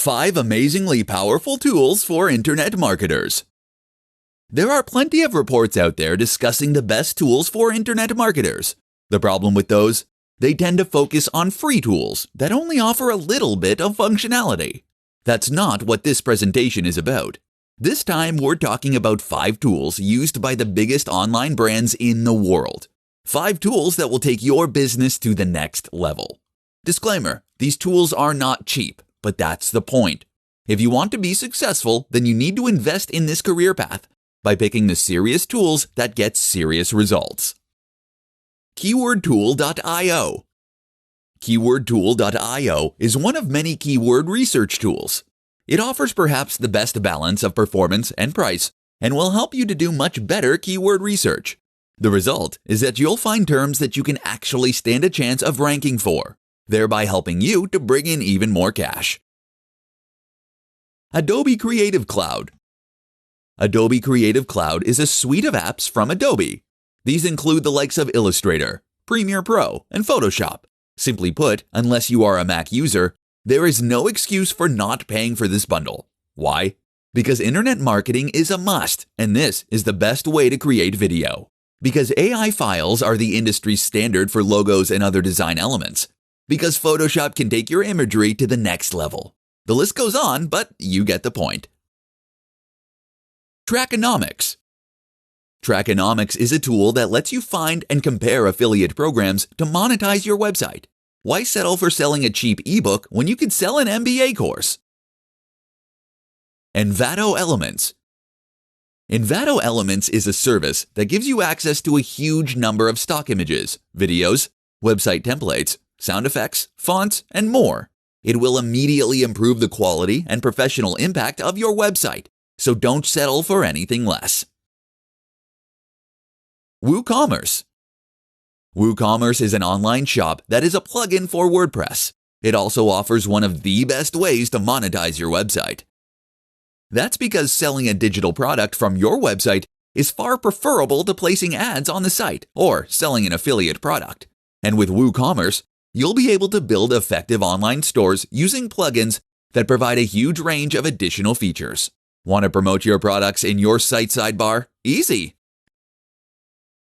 5 amazingly powerful tools for internet marketers. There are plenty of reports out there discussing the best tools for internet marketers. The problem with those? They tend to focus on free tools that only offer a little bit of functionality. That's not what this presentation is about. This time we're talking about 5 tools used by the biggest online brands in the world. 5 tools that will take your business to the next level. Disclaimer, these tools are not cheap, but that's the point. If you want to be successful, then you need to invest in this career path by picking the serious tools that get serious results. KeywordTool.io. KeywordTool.io is one of many keyword research tools. It offers perhaps the best balance of performance and price and will help you to do much better keyword research. The result is that you'll find terms that you can actually stand a chance of ranking for, thereby helping you to bring in even more cash. Adobe Creative Cloud. Adobe Creative Cloud is a suite of apps from Adobe. These include the likes of Illustrator, Premiere Pro, and Photoshop. Simply put, unless you are a Mac user, there is no excuse for not paying for this bundle. Why? Because internet marketing is a must, and this is the best way to create video. Because AI files are the industry standard for logos and other design elements. Because Photoshop can take your imagery to the next level. The list goes on, but you get the point. Trackonomics. Trackonomics is a tool that lets you find and compare affiliate programs to monetize your website. Why settle for selling a cheap ebook when you could sell an MBA course? Envato Elements. Envato Elements is a service that gives you access to a huge number of stock images, videos, website templates, sound effects, fonts, and more. It will immediately improve the quality and professional impact of your website, so don't settle for anything less. WooCommerce. WooCommerce is an online shop that is a plugin for WordPress. It also offers one of the best ways to monetize your website. That's because selling a digital product from your website is far preferable to placing ads on the site or selling an affiliate product. And with WooCommerce, you'll be able to build effective online stores using plugins that provide a huge range of additional features. Want to promote your products in your site sidebar? Easy!